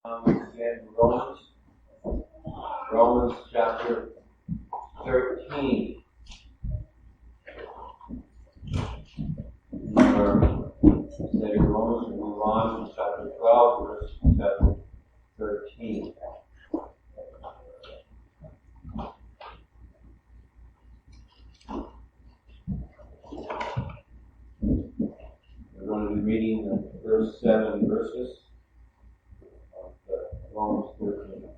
Again, Romans chapter 13. Study Romans and move on to chapter 12, verse chapter 13. We're going to be reading the first 7 verses of Romans 13.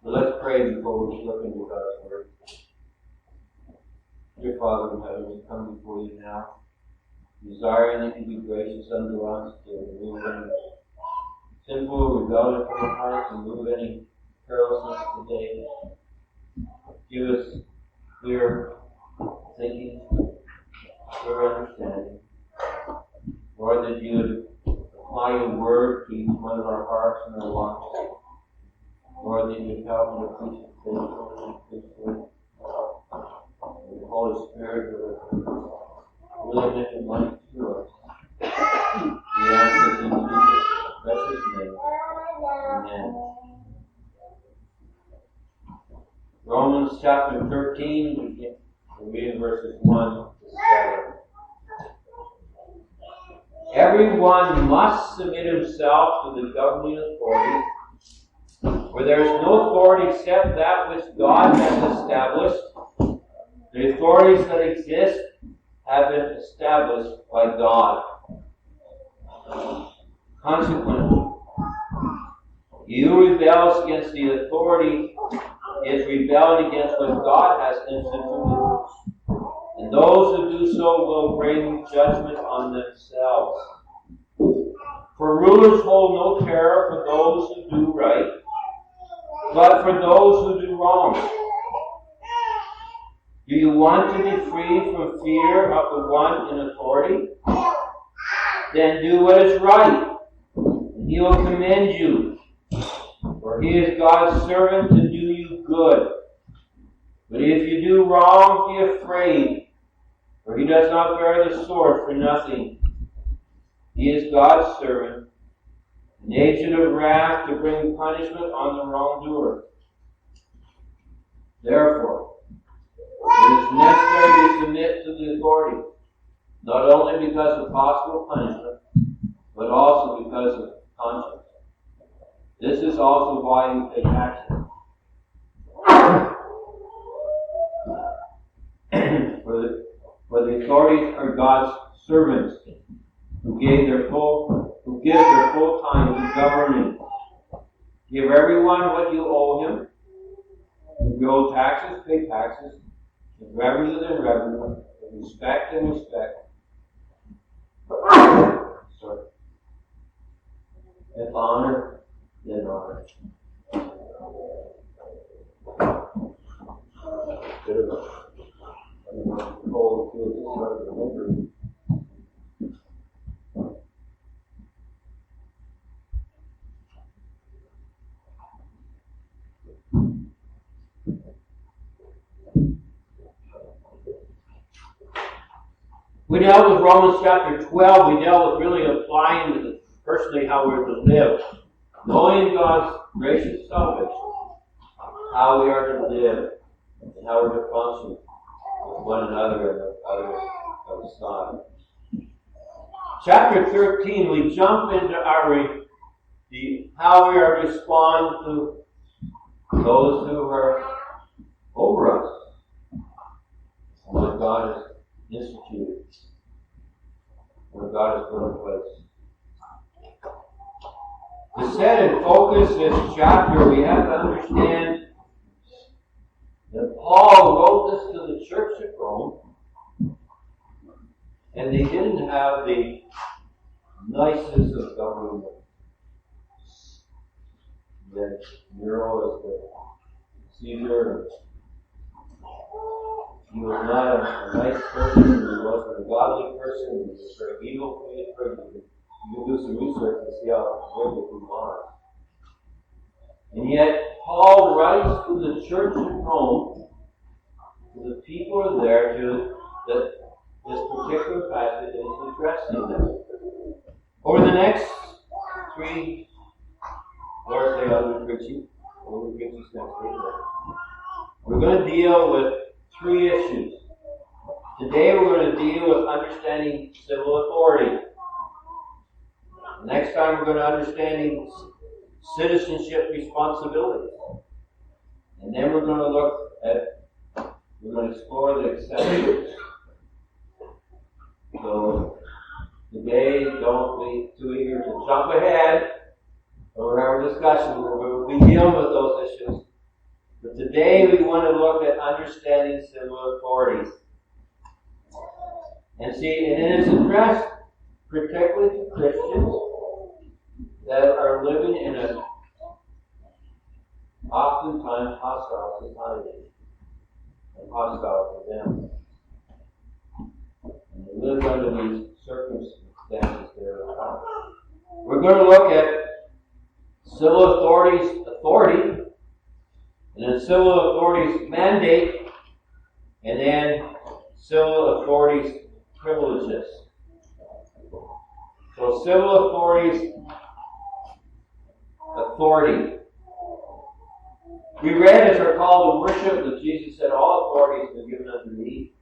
But let's pray before we look into God's Word. Dear Father in heaven, we come before you now, desiring that you be gracious unto us to remove any sinful rebellion from our hearts and remove any carelessness today. Give us clear thinking, clear understanding. Lord, that you would apply your word to each one of our hearts and our lives. Lord, that you would help me to preach it faithfully. The Holy Spirit would really make it light to us. We ask this in Jesus' precious name. Amen. Romans chapter 13, we read verses 1 to 7. Everyone must submit himself to the governing authority, for there is no authority except that which God has established. The authorities that exist have been established by God. Consequently, he who rebels against the authority is rebelling against what God has instituted. And those who do so will bring judgment on themselves. For rulers hold no terror for those who do right, but for those who do wrong. Do you want to be free from fear of the one in authority? Then do what is right, and he will commend you. For he is God's servant to do you good. But if you do wrong, be afraid, for he does not bear the sword for nothing. He is God's servant, an agent of wrath to bring punishment on the wrongdoer. Therefore, it is necessary to submit to the authority, not only because of possible punishment, but also because of conscience. This is also why you pay taxes. For the authorities are God's servants who give their full time to governing. Give everyone what you owe him. If you owe taxes, pay taxes. If revenue, then revenue. If respect, then respect. Sorry. If honor, then honor. We dealt with Romans chapter 12. We dealt with really applying to personally how we're to live. Knowing God's gracious salvation, how we are to live, and how we're to function with one another and the other of the side. Chapter 13, we jump into how we are to respond to those who are over us, what God has instituted, what God has put in place. To set and focus this chapter, we have to understand that Paul wrote this to the church at Rome, and they didn't have the nicest of government. That Nero is the Caesar. He was not a nice person, he wasn't a godly person, he was a very evil person. You can do some research and see how wicked he was. And yet, Paul writes to the church in Rome, to the people there, that this particular passage is addressing them. Over the next 3 Or say I'll be preaching. We'll be preaching next week. We're going to deal with 3 issues. Today we're going to deal with understanding civil authority. Next time we're going to understanding citizenship responsibilities. And then we're going to we're going to explore the exceptions. So today, don't be too eager to jump ahead or have a discussion. We'll be dealing with those issues. But today we want to look at understanding civil authorities. And see, and it is addressed particularly to Christians that are living in an oftentimes hostile society and hostile to them. And they live under these circumstances there. We're going to look at civil authorities' authority, and then civil authorities' mandate, and then civil authorities' privileges. So civil authorities' authority. We read as we're called to worship that Jesus said, all authority has been given unto me,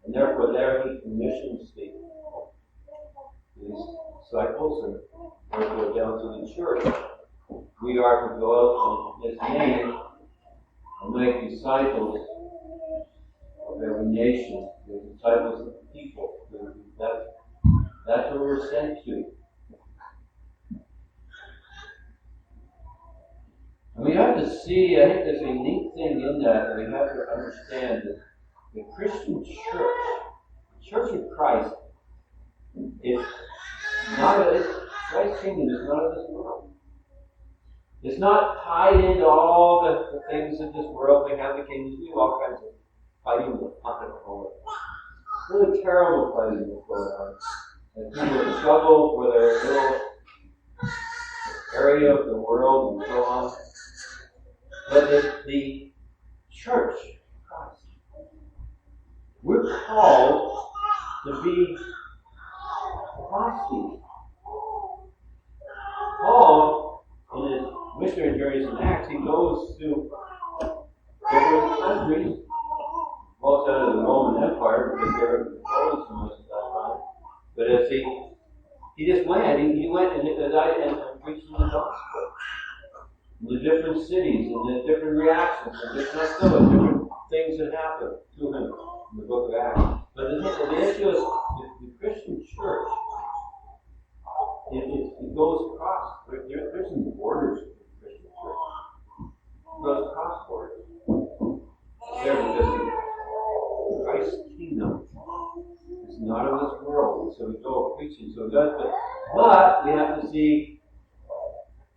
and therefore there he commissions the disciples, and therefore down to the church. We are to go out in his name and make disciples of every nation, the disciples of the people. That's what we're sent to. And we have to see, I think there's a unique thing in that we have to understand that the Christian church, the Church of Christ, is not Christ's kingdom is not of this world. It's not tied into all the things of this world. We have the kingdoms. We have all kinds of fighting with pocket over. Really terrible fighting with going on. And people struggle for their little area of the world and so on. But the church of Christ, we're called to be proselytes. Paul, in his missionary journeys in Acts, he goes to different countries, most out of the Roman Empire, because they were controlling so much at that time. But as he just went, he went and preached the gospel in the different cities, and the different reactions, and different things that happened to him in the book of Acts. But the issue is the Christian church. It goes across. There's some borders of the Christian church. It goes across borders. There because Christ's kingdom is not of this world. So we go preaching. So it does. But we have to see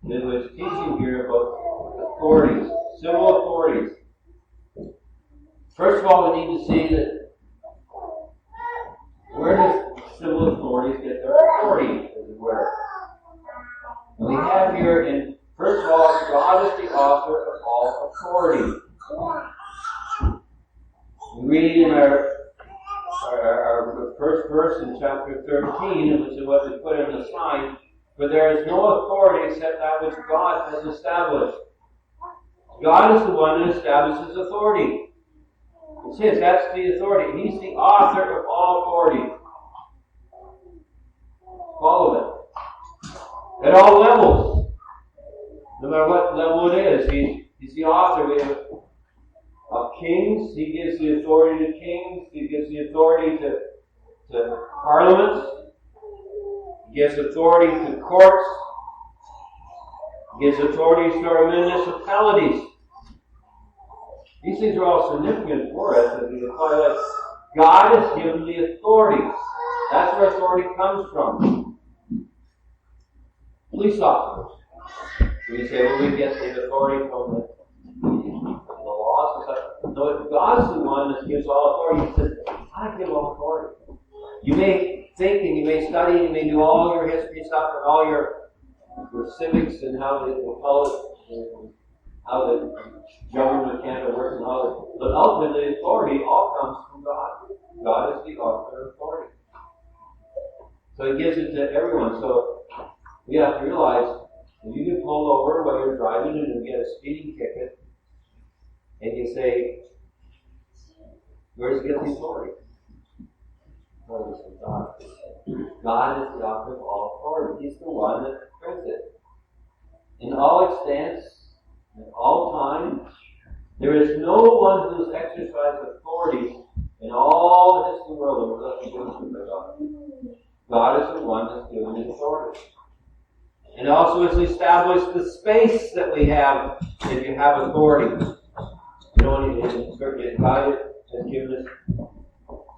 that was teaching here about authorities, civil authorities. First of all, we need to see that where does civil authorities get their authority, as it were? And we have here in, first of all, God is the author of all authority. We read in our first verse in chapter 13, which is what we put in the sign, for there is no authority except that which God has established. God is the one that establishes authority. It's His, that's the authority. He's the author of all authority. Follow it. At all levels. No matter what level it is, He's the author of kings. He gives the authority to kings. He gives the authority to parliaments. He gives authority to courts. He gives authorities to our municipalities. These things are all significant for us as we apply that. God has given the authority. That's where authority comes from. Police officers. We say, well, we get the authority from the laws and stuff. No, God's the one that gives all authority. He says, I give all authority. You may think and you may study and you may do all your history stuff and all your civics and how they call it, how the government of Canada works and all that. But ultimately, the authority all comes from God. God is the author of authority. So He gives it to everyone. So we have to realize If you get pulled over while you're driving and you get a speeding ticket, and you say, where does it get the authority? Authority is from God. God is the author of all authority. He's the one that brings it. In all extents, in all time, there is no one who's exercised authority in all the history of the world that was given by God. God is the one that's given the authority. And also it's established the space that we have if you have authority. You know, God has given us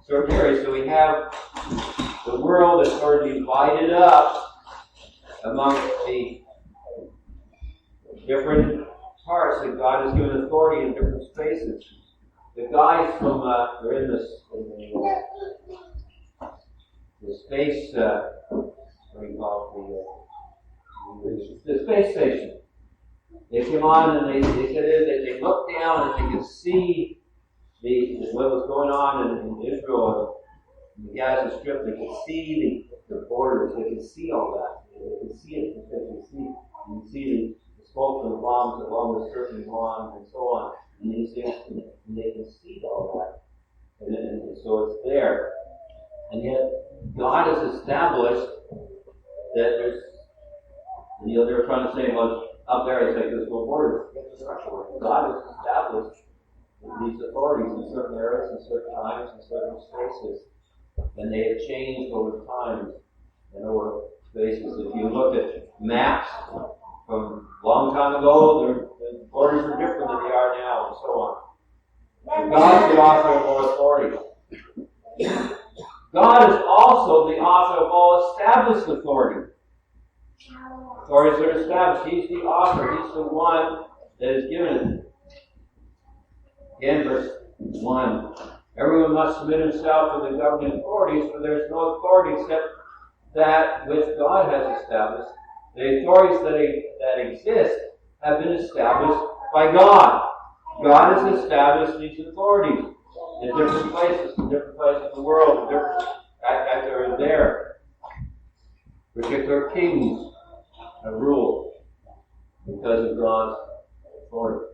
certain areas. So we have the world is sort of divided up amongst the different parts that God has given authority in different spaces. The guys from they're in the space what do you call it, the space station. They came on and they said that they looked down and they could see what was going on in Israel and the Gaza Strip. They could see the borders. They could see all that. They could see it because you can see the smoke from the bombs along the certain lawns and so on. And these things, and they can see all that. And so it's there. And yet, God has established that there's, and they were trying to say, well, up there it's like there's no borders. God has established these authorities in certain areas, in certain times, in certain spaces. And they have changed over time and over spaces. If you look at maps from a long time ago, the borders are different than they are now, and so on. And God is the author of all authority. God is also the author of all established authority. Authorities that are established. He's the author. He's the one that is given it. Again, verse 1. Everyone must submit himself to the governing authorities, for there is no authority except that which God has established. The authorities that exist have been established by God. God has established these authorities in different places of the world, that are there. Particular kings have ruled because of God's authority.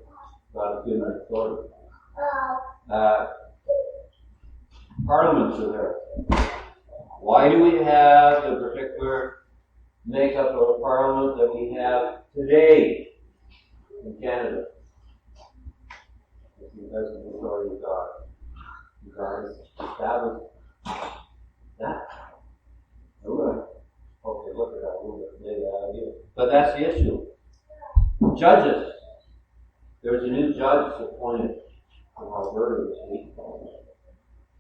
God has given authority. Parliaments are there. Why do we have the particular makeup of a parliament that we have today in Canada? It's because of the authority of God. God has established that. Okay, look at that a little bit. But that's the issue. Judges. There was a new judge appointed from Alberta this week.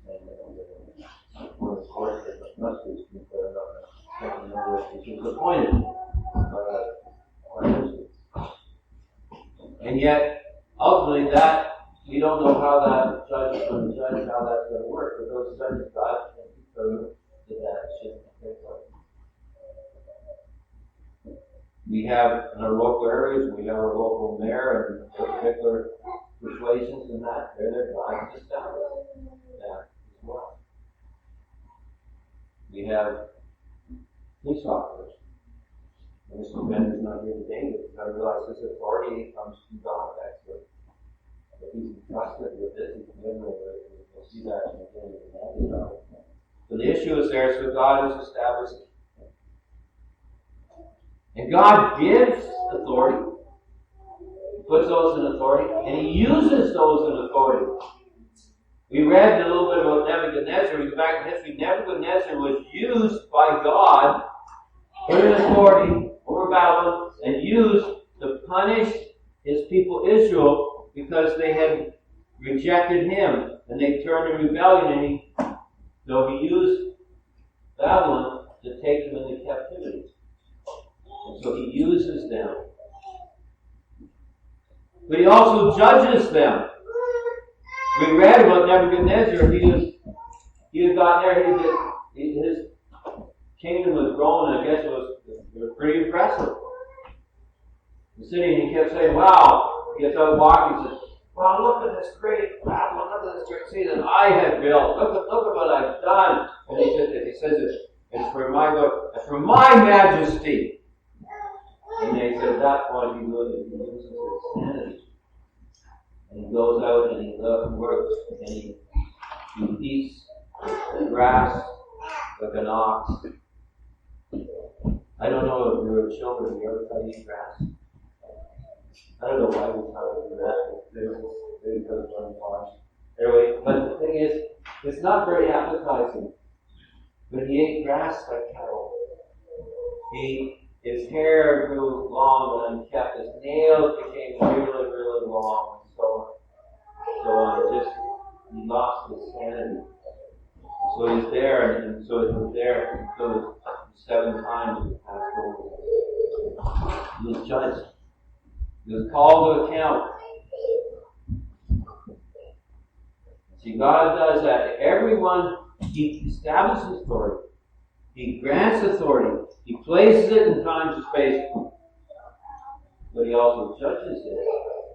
And one of the courts that must be he was appointed by and yet, ultimately, that we don't know how that judge is going to judge, how that's going to work. But those judges, God can determine that shouldn't take place. We have in our local areas, we have our local mayor and particular persuasions and that. They're God has established that as well. We have police officers. Mr. Ben is not here today, but I realize this authority comes from God, actually. But he's entrusted with this, he's given with it. We'll see that in the beginning of the matter. So the issue is there, so God has established it. And God gives authority. He puts those in authority, and He uses those in authority. We read a little bit about Nebuchadnezzar. We go back in history. Nebuchadnezzar was used by God, put in authority over Babylon, and used to punish His people Israel because they had rejected Him and they turned in rebellion. So He used Babylon to take them into captivity. And so He uses them. But He also judges them. We read about Nebuchadnezzar. He had gotten there. His kingdom was growing, and I guess it was pretty impressive. He's sitting and he kept saying, wow. He gets out walking and says, wow, look at this great Babylon. Look at this great city that I have built. Look at what I've done. And he says it's for my majesty. And they said at that point he loses his sanity. And he goes out and he works and he eats grass like an ox. I don't know if you were children, you ever tried to eat grass? I don't know why we try to do that. Very good on farms. Anyway, but the thing is, it's not very appetizing. But he ate grass like cattle. His hair grew long and unkept. His nails became really, really long. So he lost his sanity. So he's there, and so he was there until 7 times he passed over. He was judged. He was called to account. See, God does that to everyone. He establishes authority. He grants authority. He places it in time and space. But he also judges it.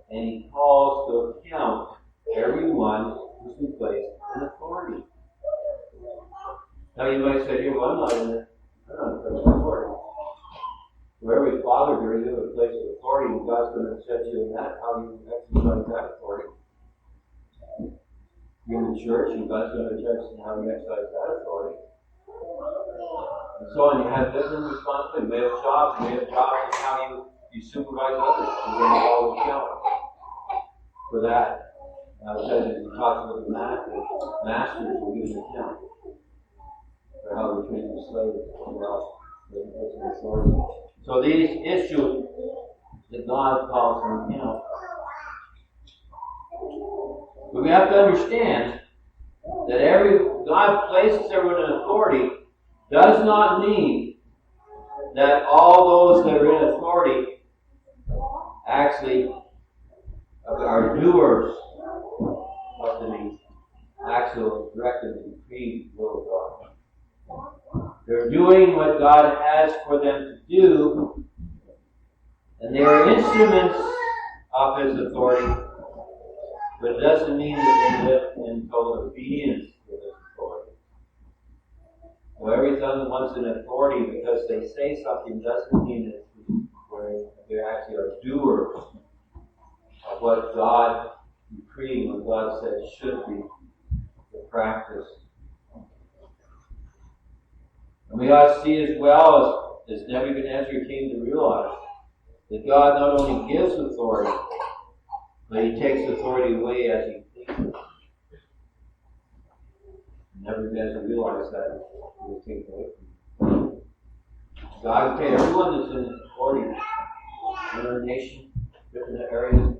And he calls to account everyone who's been placed in authority. Now you might say, well, I'm not in authority. Wherever your father or you have a place of authority, and God's going to judge you in that, how you exercise that authority. You're in the church, and God's going to judge how you exercise that authority. And so on, you have different responsibilities. We have jobs, and how you supervise others. You're going to hold account for that. Now, it says in the talks about the masters will give an account for how they treat the slaves or else the authority. So these issues that God calls for account. But we have to understand that God places everyone in authority does not mean that all those that are in authority actually are doers of the actual directed and decreed will of God. They're doing what God has for them to do, and they are instruments of His authority. But it doesn't mean that they live in total obedience to His authority. Well, everyone wants an authority because they say something doesn't mean that they actually are doers of what God decreed, what God said should be the practice. And we ought to see as well as Nebuchadnezzar came to realize that God not only gives authority, but He takes authority away as He pleases. Nebuchadnezzar realized that He was taken away from Him. God can take everyone that's in authority in our nation, different areas.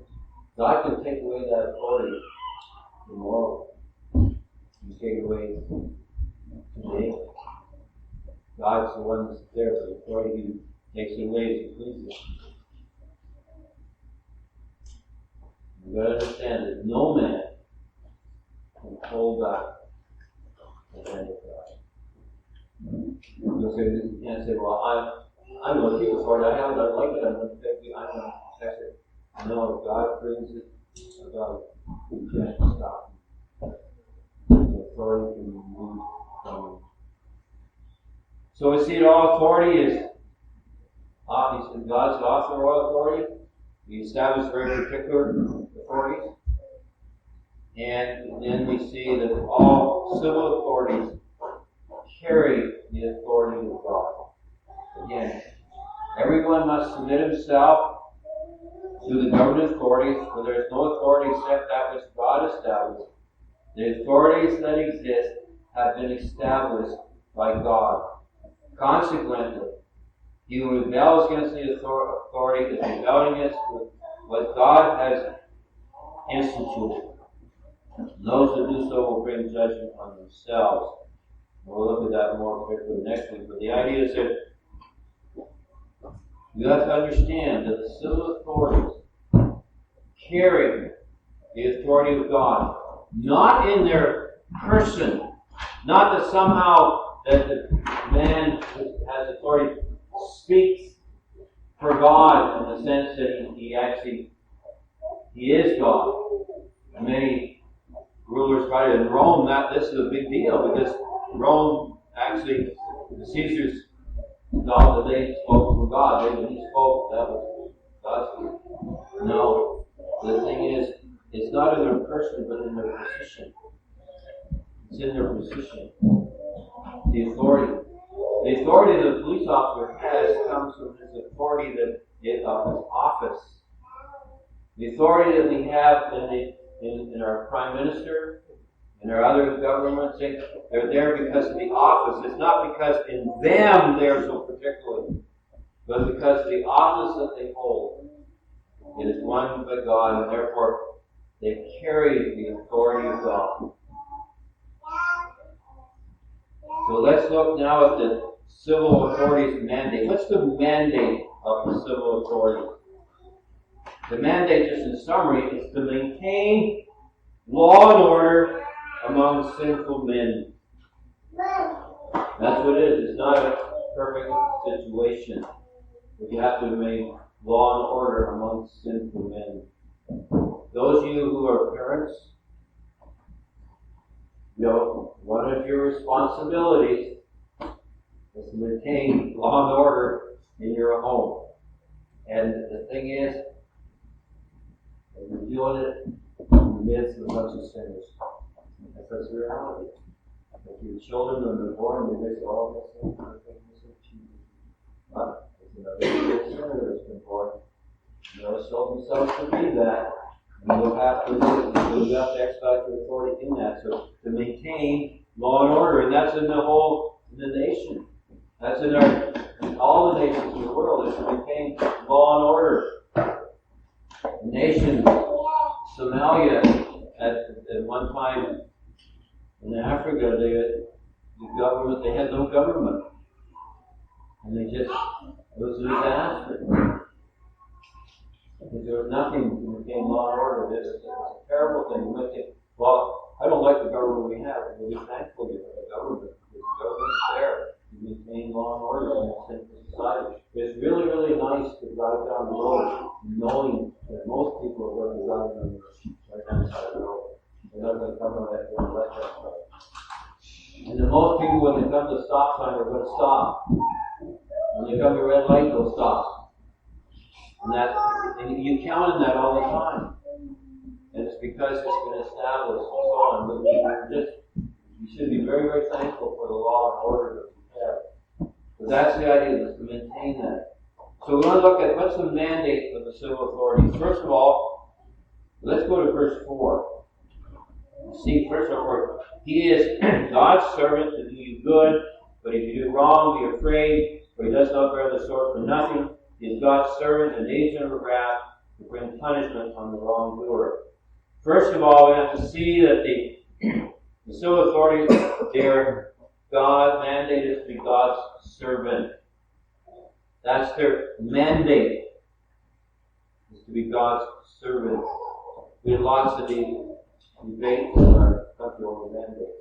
God can take away that authority tomorrow. He's taken away today. God's the one that's there, so the authority He takes it away as He pleases. You've got to understand that no man can hold back the hand of God. You can't say, well, I'm going to keep authority. I like it. I'm going to protect it. No, God brings it about. You can't stop him. The authority can be moved from him. So we see that all authority is obviously God's author of all authority. He established very particular authorities. And then we see that all civil authorities carry the authority of God. Again, everyone must submit himself to the governing authorities, for there is no authority except that which God established. The authorities that exist have been established by God. Consequently, he who rebels against the authority is rebelling against what God has instituted. And those who do so will bring judgment on themselves. We'll look at that more quickly next week. But the idea is that you have to understand that the civil authorities carry the authority of God, not in their person, not that somehow that the man who has authority speaks for God in the sense that he is God. And many rulers right in Rome, this is a big deal because Rome actually, the Caesars God, they spoke for God. When he spoke, that was God's word. No. The thing is, it's not in their person, but in their position. It's in their position. The authority. The authority that the police officer has comes from his authority of his office. The authority that we have in our Prime Minister, in our other governments, they're there because of the office. It's not because in them they're so particular, but because of the office that they hold. It is one by God, and therefore they carry the authority of God. So let's look now at the civil authorities' mandate. What's the mandate of the civil authorities? The mandate, just in summary, is to maintain law and order among sinful men. That's what it is. It's not a perfect situation. But you have to remain law and order among sinful men. Those of you who are parents, one of your responsibilities is to maintain law and order in your home. And the thing is, you're doing it in the midst of a bunch of sinners. That's the reality. If your children, when they're born, they say, oh, this is perfect, this is cheesy. But it's another sinner that's been born. They'll show themselves to be that. And you'll have to exercise your authority in that. So to maintain law and order, and that's in the nation. That's in all the nations of the world, is to maintain law and order. The nation, Somalia, at one time in Africa, they had no government. And it was a disaster. Because there was nothing to maintain law and order. It was a terrible thing. You might think, well, I don't like the government we have. We'll be thankful for the government. Because the government's there to maintain law and order in a sinful society. It's really, really nice to drive down the road knowing that most people are going to drive on the right-hand side of the road. They're not going to come on that left-hand side. And then most people, when they come to the stop sign, are going to stop. When they come to red light, they'll stop. And you count on that all the time. And it's because it's been established and so on. But you should be very, very thankful for the law and order that we have. But that's the idea, is to maintain that. So we want to look at what's the mandate of the civil authorities. First of all, let's go to verse 4. See, first of all, he is God's servant to do you good, but if you do wrong, be afraid, for he does not bear the sword for nothing. He is God's servant, an agent of wrath, to bring punishment on the wrongdoer. First of all, we have to see that the civil authorities, they're God mandated to be God's servant. That's their mandate, is to be God's servant. We had lots of debates in our country over mandates.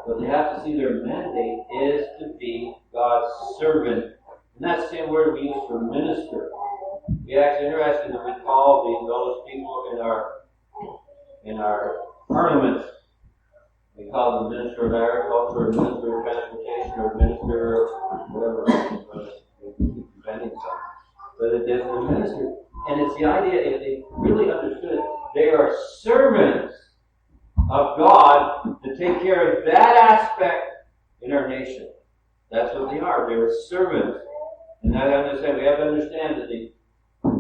But they have to see their mandate is to be God's servant. And that's the same word we use for minister. It's actually interesting that we call those people in our parliament, we call them Minister of Agriculture, or Minister of Transportation, or Minister of whatever. But it is the minister. And it's the idea, if they really understood it, they are servants of God to take care of that aspect in our nation. That's what they are. They are servants. And that we have to understand that the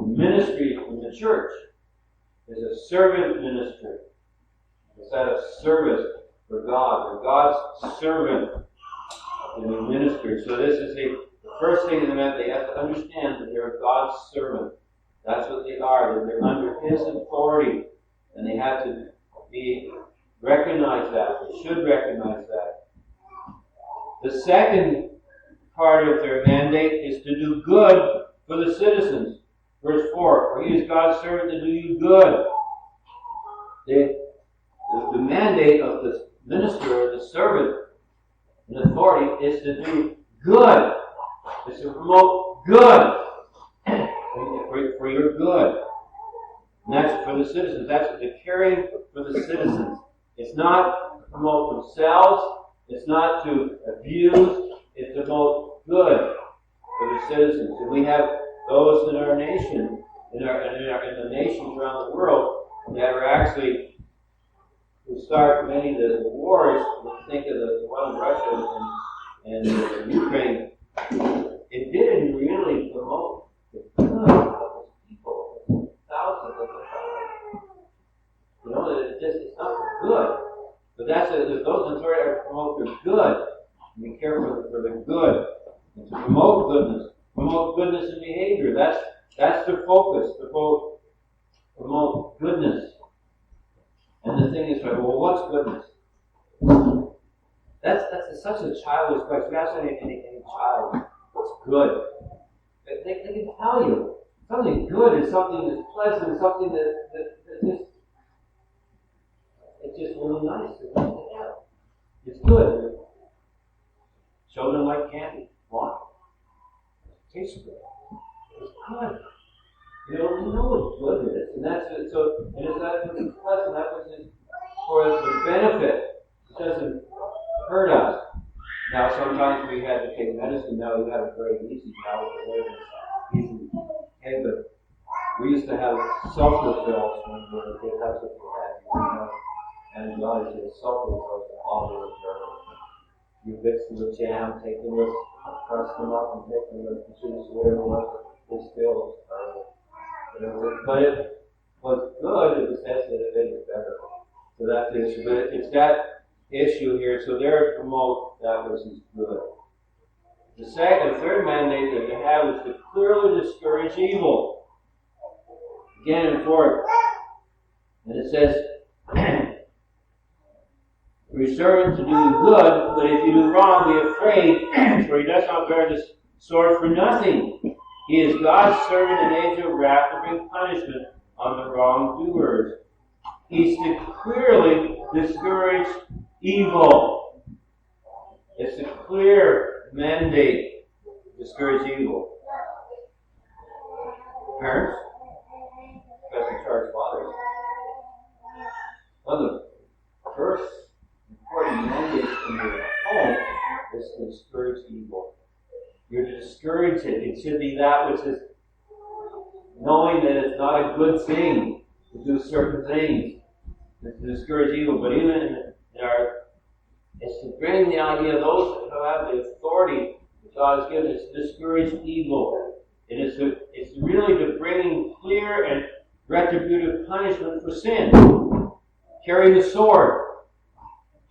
ministry in the church is a servant ministry. It's that of service for God. They're God's servant to be ministered. So this is the first thing that they have to understand, that they're God's servant. That's what they are. They're under His authority. And they have to recognize that. They should recognize that. The second part of their mandate is to do good for the citizens. Verse 4, for he is God's servant to do you good. The mandate of the minister or the servant in authority is to do good. It's to promote good for your good. And that's for the citizens. That's the caring for the citizens. It's not to promote themselves. It's not to abuse, it's to promote good for the citizens. And we have those in our nation, in the nations around the world, that are actually who start many of the wars. Think of the one in Russia and Ukraine. It didn't really promote the good of the people. Thousands of them died. You know, it's not for good. But there's those in authority that promote the good. Be careful for the good. And to promote goodness in behavior. That's their focus. To promote goodness. And the thing is, well, what's goodness? That's such a childish question. You ask any child, what's good? They can tell you. Something good is something that's pleasant, something that's just, it's just really nice. It's good. Children like candy. Why? It tastes good. It's good. You know what good is, and that's it. So, and it's that which is pleasant, that which is for the benefit. It doesn't hurt us. Now, sometimes we had to take medicine. Now we have it very easy. Now it's easy. Okay, but we used to have sulfur pills when we were kids. That's what we had. And God said sulfur pills are all really terrible. You mix them with jam, take them with, crush them up, and take them with juice, whatever it was. It's still terrible. But it was good in the sense that it made it better. So that's the issue. But it's that issue here. So they're to promote that which is good. The third mandate that they have is to clearly discourage evil. Again and forth. And it says, "Your servant to do good, but if you do wrong, be afraid, for he does not bear the sword for nothing. He is God's servant in age of wrath to bring punishment on the wrongdoers." He's to clearly discourage evil. It's a clear mandate to discourage evil. Parents, especially church fathers, one of the first important mandates in your home is to discourage evil. You're to discourage it. It should be that which is knowing that it's not a good thing to do certain things. It's to discourage evil. But even in it's to bring the idea of those who have the authority that God has given us to discourage evil. It's really to bring clear and retributive punishment for sin. Carrying the sword.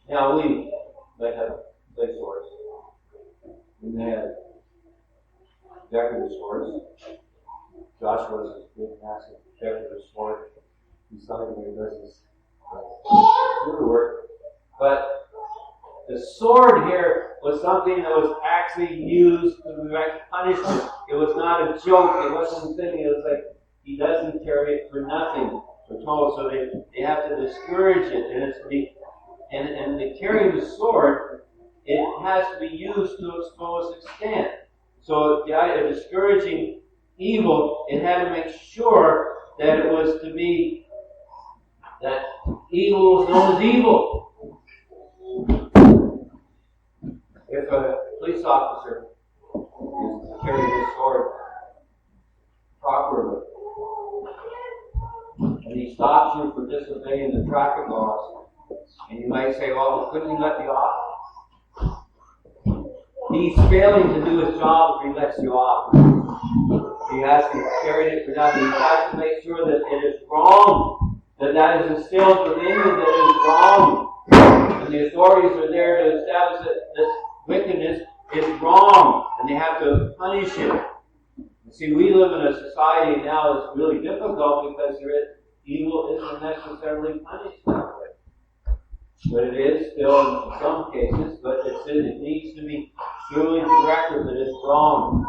Now we might have play swords. We may have decorative swords. Joshua's is a big, massive decorative sword. He's something where he does his work. But the sword here was something that was actually used to direct punishment. It was not a joke. It wasn't thinking. It was like he doesn't carry it for nothing. We're told, so they have to discourage it, and it's and the carrying the sword, it has to be used to its fullest extent. So the idea of discouraging evil, it had to make sure that it was to be that evil was known as evil. If a police officer is carrying his sword properly, and he stops you for disobeying the traffic laws, and you might say, well, couldn't he let me off? He's failing to do his job if he lets you off. He has to carry it for nothing. He has to make sure that it is wrong, that is instilled within you that it is wrong. And the authorities are there to establish that this wickedness is wrong, and they have to punish it. You see, we live in a society now that's really difficult because evil isn't necessarily punished that way. But it is still in some cases, but it needs to be truly directed that it's wrong.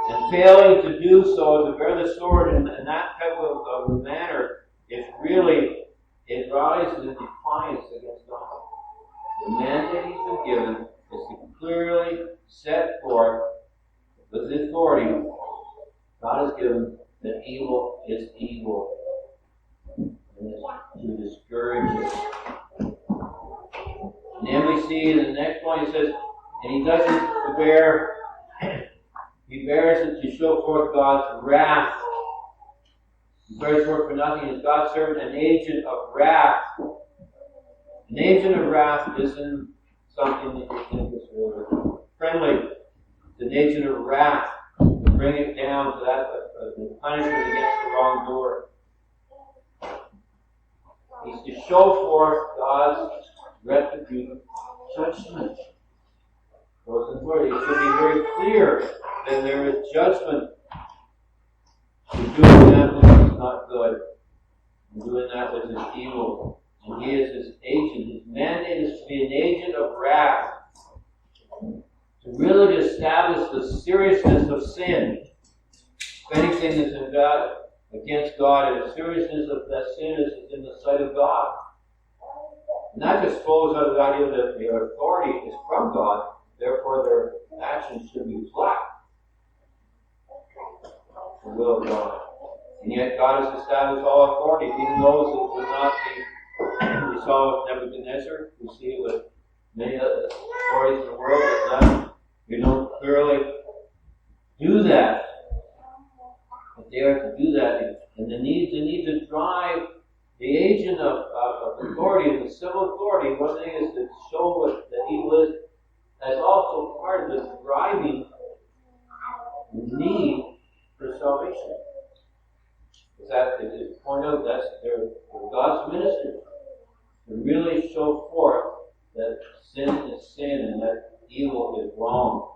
And failing to do so, to bear the sword in that type of a manner, it rises in defiance against God. The mandate he's been given is to clearly set forth with the authority God has given that evil is evil. And it's to discourage it. And then we see in the next one, it says, and he does it to bear, he bears it to show forth God's wrath. He bears forth for nothing as God's servant, an agent of wrath. An agent of wrath isn't something that you think is really friendly. It's an agent of wrath to bring it down to that the punishment against the wrongdoer. He's to show forth God's retributive judgment. Those authorities should be very clear that there is judgment for doing that which is not good, and doing that which is evil. And he is his agent. His mandate is to be an agent of wrath, to really establish the seriousness of sin. If anything is in God, against God, and the seriousness of that sin is in the sight of God. And that just flows out of the idea that the authority is from God, therefore their actions should reflect the will of God. And yet God has established all authority, even those that would not be. We saw with Nebuchadnezzar, we see it with many other authorities in the world that done. We don't clearly do that. But they are to do that. And they need to drive the agent of authority, the civil authority. One thing is to show what the evil is, as also part of the driving need for salvation. Is that to point out that's they're God's ministers to really show forth that sin is sin and that evil is wrong.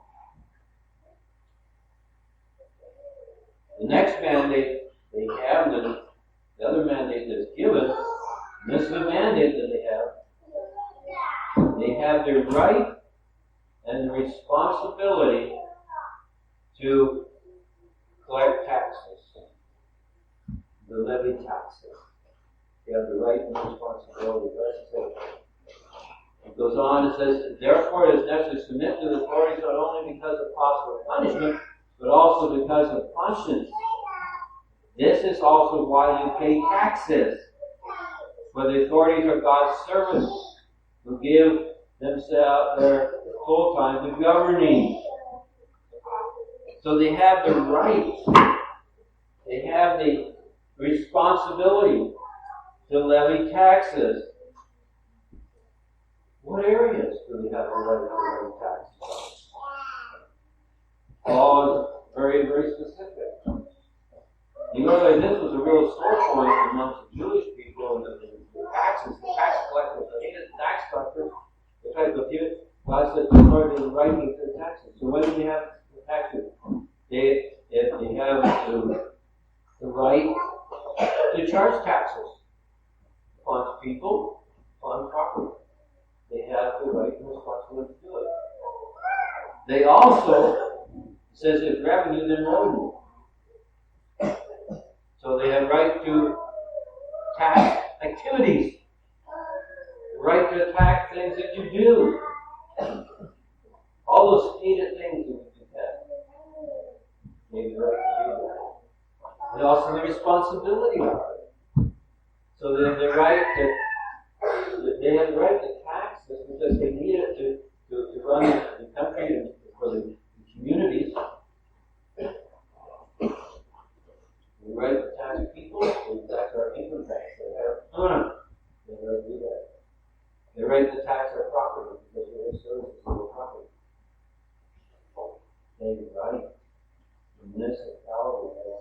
The next mandate they have, the other mandate that's given, and this is the mandate that they have. They have the right and the responsibility to collect taxes, to levy taxes. They have the right and the responsibility. It goes on, it says, therefore it is necessary to submit to the authorities not only because of possible punishment, but also because of conscience. This is also why you pay taxes. For the authorities are God's servants who give themselves their full time to governing. So they have the right, they have the responsibility to levy taxes. What areas do they have the right to levy taxes? All is very, very specific. You know that this was a real sore point amongst the Jewish people, and the taxes, the tax collectors, the hated tax collectors, the type of people. God said the authority is right with their taxes. So what do they have the taxes? They have the right to charge taxes upon people, upon property. They have the right and responsibility to do it. They also, it says if revenue, then revenue. So they have right to tax activities. The right to attack things that you do. All those hated things that you detest. They have the right to do that. And also the responsibility of it. So they have the right to tax this because they need it to run the country and for the communities. The right to tax people, they tax our income tax. They have the right to do that. The right to tax our property because we have services on the property. They have the right. The municipality has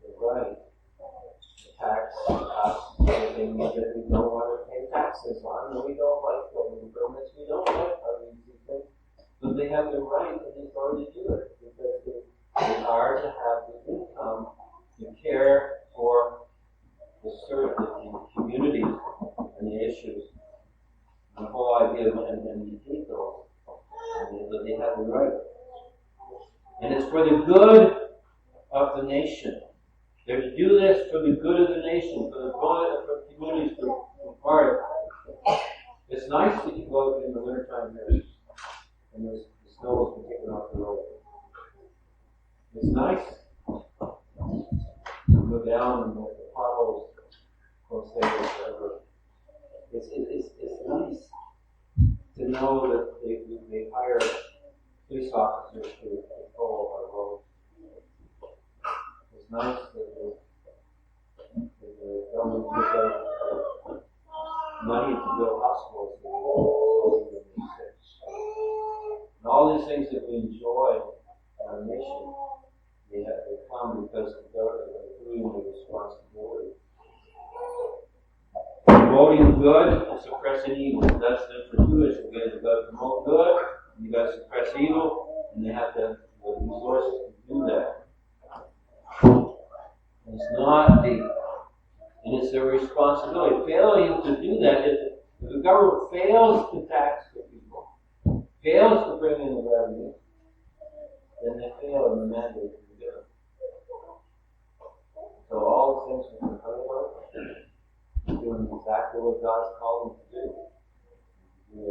the right to tax us anything that we don't want to pay taxes on, and we don't like building permits, we don't like having these things. But they have the right and the authority to do it because they are to have the income to care for the communities and the issues. The whole idea of and you hate those. But they have the right. And it's for the good of the nation. They're to do this for the good of the nation, for the good of the communities to be part of. It's nice that you go out in the wintertime here and the snow has been taken off the road. It's nice. You go down and the potholes will stay there forever. It's nice. to know that they hire police officers to patrol our roads. It's nice that the government gives out money to build hospitals that will be sick. And all these things that we enjoy in our nation, they come because the government is doing the responsibility. Promoting good and suppressing evil. That's the two issues. You've got to promote good, and you've got to suppress evil, and they have to have the resources to do that. And it's their responsibility. Failing to do that, if the government fails to tax the people, fails to bring in the revenue, then they fail in the mandate to do it. So all the things we heard about, doing exactly what God's called them to do.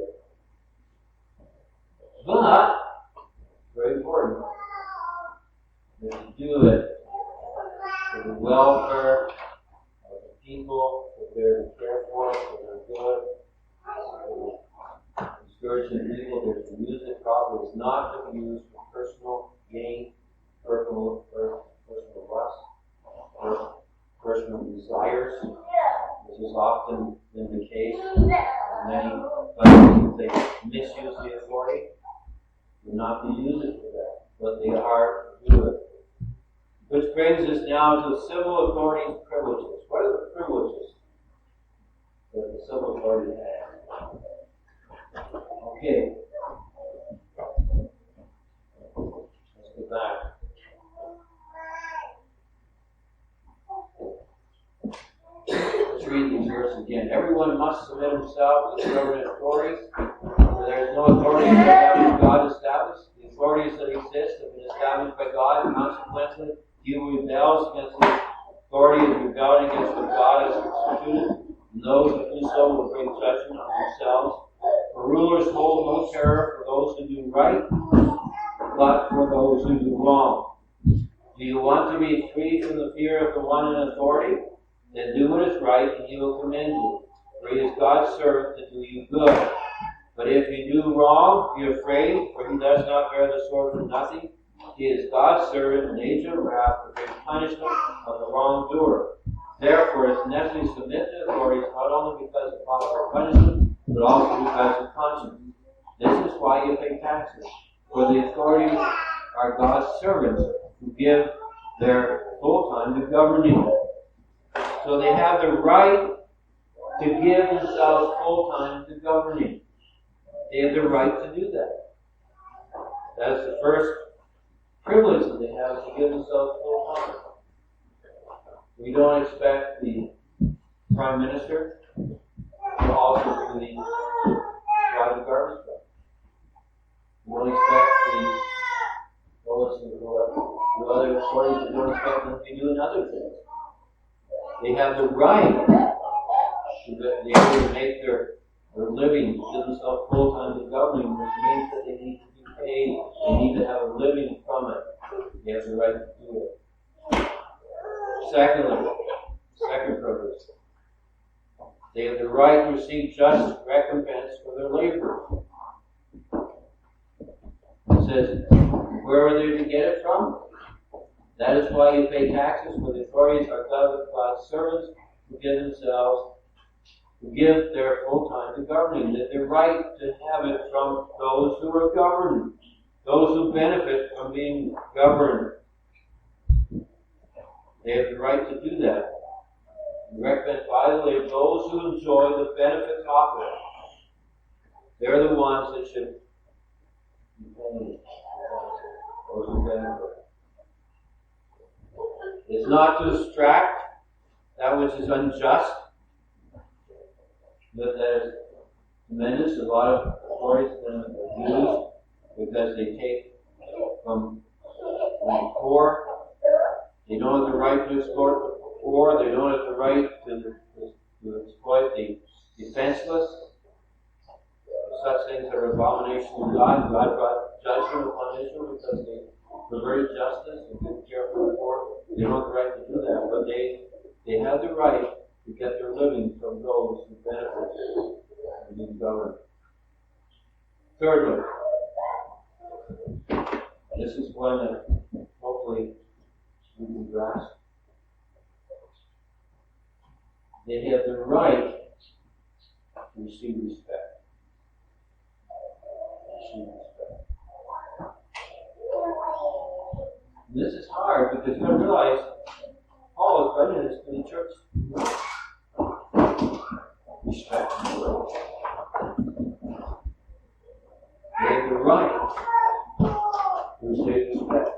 But, very important, that you do it for the welfare of the people, that they're cared for their good, discouraging people, they're to use it properly. It's not to be used for personal gain, personal lust, personal desires, which is often been the case. Many places they misuse the authority. Do not be used it for that, but they are to do it. Which brings us now to civil authority's privileges. What are the privileges that the civil authority has? Okay. Let's go back. Let's read these verses again. Everyone must submit himself to the government authorities. For there is no authority that God established. The authorities that exist have been established by God, and consequently, he who rebels against the authority is rebelling against what God has instituted, and those who do so will bring judgment on themselves. For rulers hold no terror for those who do right, but for those who do wrong. Do you want to be free from the fear of the one in authority? Then do what is right, and he will commend you. For he is God's servant to do you good. But if you do wrong, be afraid, for he does not bear the sword for nothing. He is God's servant, an agent of wrath, to bring punishment on the wrongdoer. Therefore, it's necessary to submit to authorities not only because of possible punishment, but also because of conscience. This is why you pay taxes. For the authorities are God's servants who give their full time to governing. So they have the right to give themselves full time to governing. They have the right to do that. That's the first privilege that they have, to give themselves full time. We don't expect the Prime Minister to also do the drive the garbage truck. We don't expect the other authorities, we don't expect them to be doing other things. They have the right to be able to make their living, give themselves full time to governing, which means that they need to be paid, they need to have a living from it. They have the right to do it. Secondly, second privilege, they have the right to receive just recompense for their labor. It says, where are they to get it from? That is why you pay taxes, for the authorities are God's servants who give their full time to governing. They have the right to have it from those who are governed, those who benefit from being governed. They have the right to do that. And recommend, by the way, those who enjoy the benefits of it. They're the ones that should be paying. Those who benefit. It's not to extract that which is unjust, but that is tremendous. A lot of authorities have been abused because they take from the poor. They don't have the right to exploit the poor. They don't have the right to exploit the defenseless. Such things are abomination to God. God brought judgment upon Israel because they perverted justice and didn't care for the poor. They don't have the right to do that, but they have the right to get their living from those who benefit from being governed. Thirdly, this is one that hopefully we can grasp. They have the right to receive respect. And this is hard because you realize Paul is writing this to the church. Respect. They have the right to receive respect.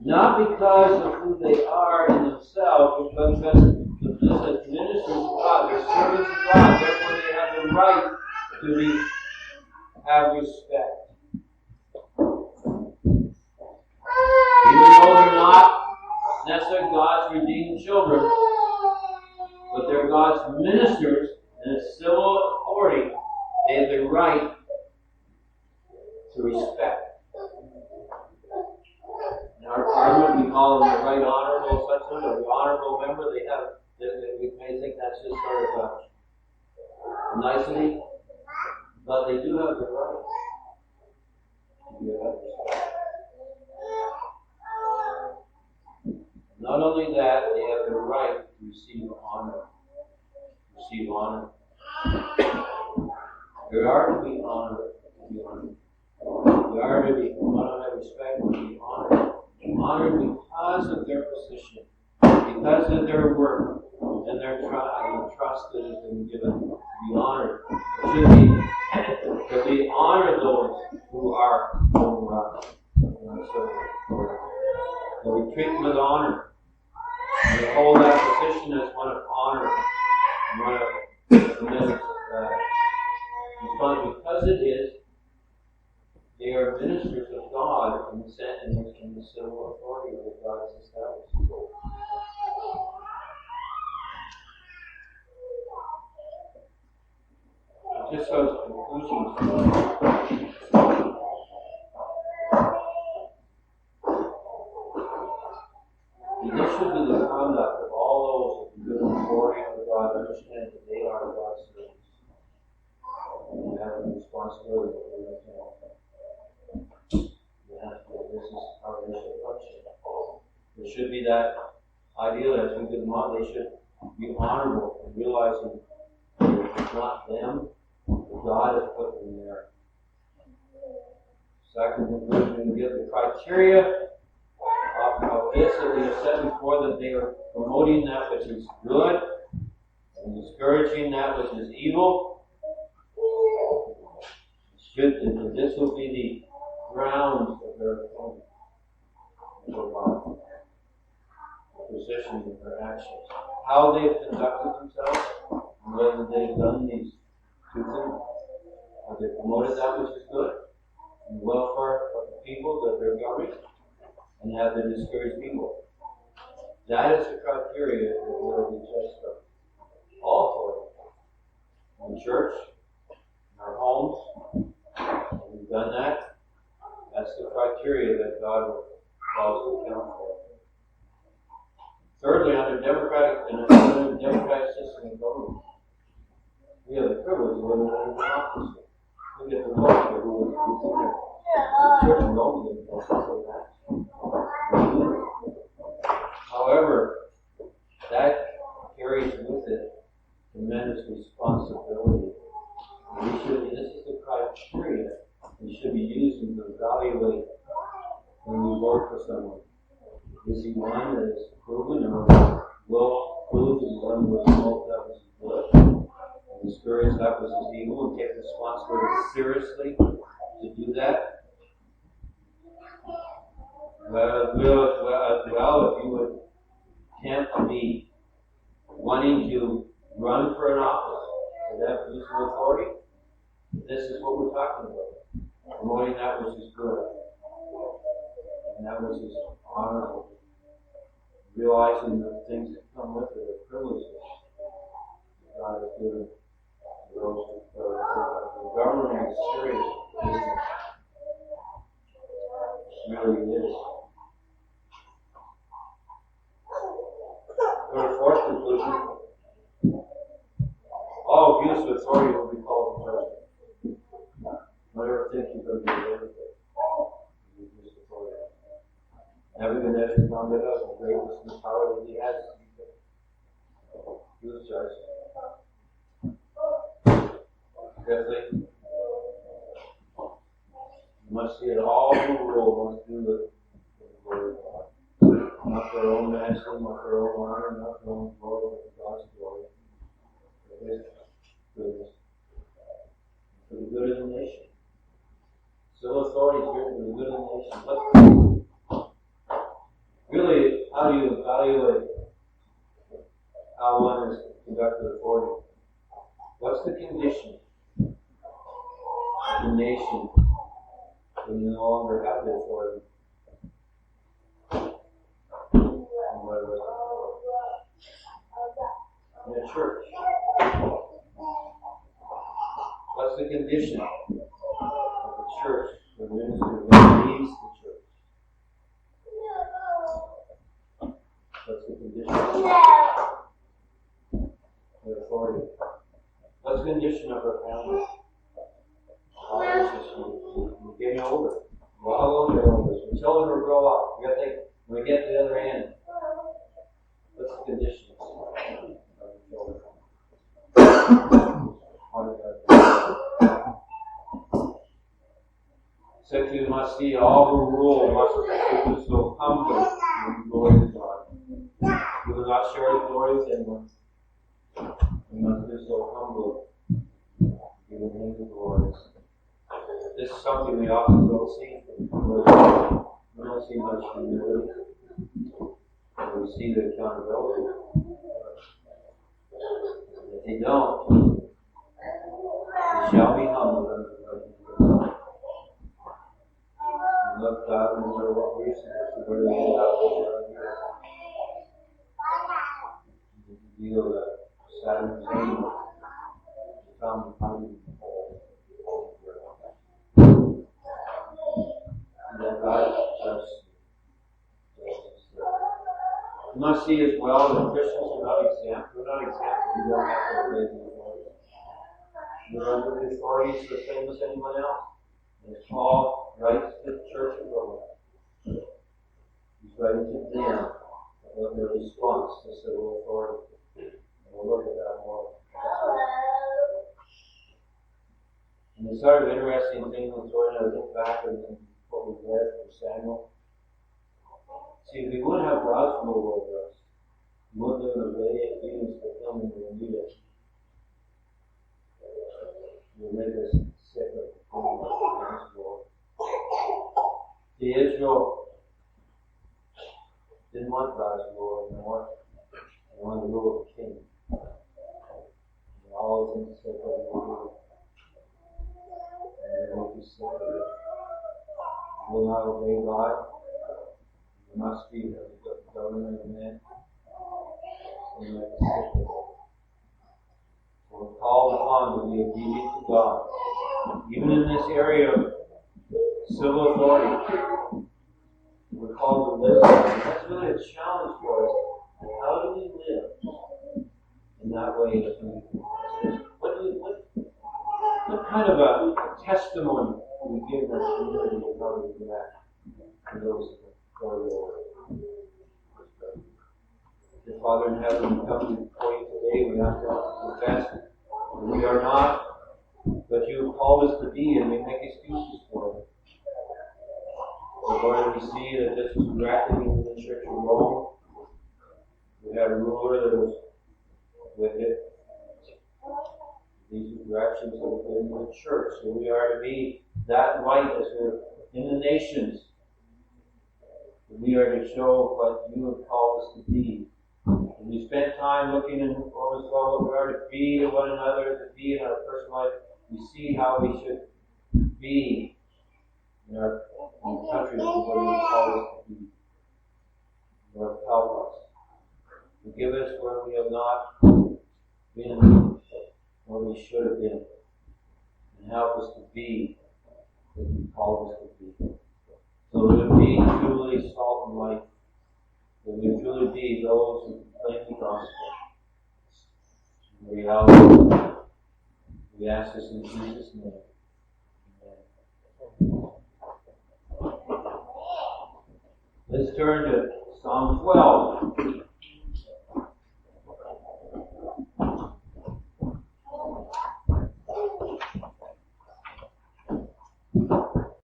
Not because of who they are in themselves, but because just as ministers of God, they're servants of God, therefore they have the right to have respect. Even though they're not necessarily God's redeemed children, but they're God's ministers in a civil authority, they have the right to respect. In our parliament, we call them the right honorable such one, or the honorable member. We may think that's just sort of a nicety, but they do have the right to give that respect. Not only that, they have the right to receive honor. Receive honor. They are to be honored. They are to be not only respect, but be honored. Honored because of their position, because of their work, and their trust that has been given. To be honored. To be honor those who are over us. So we treat them with honor. We hold that position as one of honor, and one of tremendous responsibility. Because it is, they are ministers of God in the civil authority that God has established. Just those conclusions. This should be the conduct of all those who give authority to God, understand that they are God's servants. And you have a responsibility to understand that. This is how they should function. There should be that idea that as we give them on, they should be honorable and realizing that it's not them, but God has put them there. Second conclusion, we give the criteria of this that we have said before, that they are promoting that which is good and discouraging that which is evil. This will be the grounds of their appointment for God, their position and their actions. How they've conducted themselves, and whether they've done these two things. Have they promoted that which is good and welfare of the people that they're governing, and have they discouraged evil? That is the criteria that will be judged from all authority. In the church, in our homes, and we've done that. That's the criteria that God will cause to account for. Thirdly, under democratic system of government, we have the privilege of living under democracy. We get to vote for who is in there. The church and only get to vote for that. However, that carries with it tremendous responsibility. This is the criteria we should be using to evaluate when we vote for someone. Is he one that is proven or will prove and one who will promote that which is good and discourage that which is evil and take responsibility seriously to do that? As well, if you would attempt to be wanting to run for an office or that position of authority, this is what we're talking about. Promoting that which is good and that which is honorable. Realizing the things that come with it, the privileges that God has given to those who are the government is serious business. It really is. Third, fourth conclusion. All abuse of authority will be called to judgment. all who rule must do it for the glory of God. Not their own majesty, not their own honor, not their own glory, but for God's glory. For His goodness. For the good of the nation. Civil authority is here for the good of the nation. Really, how do you evaluate how one is conducted authority? What's the condition of the nation when you no longer have the authority? In a church. What's the condition of the church when the minister leaves the church? What's the condition of authority? What's the condition of her family? You getting older. We're all older. When children will grow up, when we get to the other end, what's the condition of the children? Said you must see all who rule must do so humbly in the glory of God. We will not share the glory with anyone. We must do so humbly in the name of the Lord. This is something we often don't see. We don't see much humility. We see the accountability. If they don't, they shall be humbled under the mighty hand of God. And look out no matter what we're saying, where we end up over here. You deal with Saturn's angel. Found the mighty and that God just you must see as well that Christians are not exempt. We're not exempt if we don't have to obey the authorities. We're under the authorities the same as anyone else. And Paul writes to the church of Rome. He's writing to them about their response to civil authority. And we'll look at that more. And there's sort of interesting thing that's going on. I look back and what we read from Samuel. See, if we would have God's rule over us, we wouldn't live in obedience to Him and we would need it. It would make us sick of His rule. See, Israel didn't want God's rule anymore. They wanted the rule of the king. And all the things that they would and they make you sick of it. You will not obey God. You must be the government of man. And you have to stick with it. So we're called upon to be obedient to God. Even in this area of civil authority, we're called to live. And that's really a challenge for us. How do we live in that way? What kind of a testimony do we give our community of how we react to those that are Lord? Dear Father in heaven, we come before you today. We have to confess that we are not what you have called us to be, and we make excuses for it. So Lord, we see that this was directed in the Church of Rome. We had a ruler that was wicked. These are directions that we put into the church. So we are to be that light as we're in the nations. We are to show what you have called us to be. And we spent time looking in Romans 12 what we are to be to one another, to be in our personal life. We see how we should be in our country, what you call us to be. Lord, help us. Forgive us where we have not been where we should have been. And help us to be what you called us to be. So that we be truly salt and light. That we truly be those who proclaim the gospel. In reality, we ask this in Jesus' name. Amen. Let's turn to Psalm 12.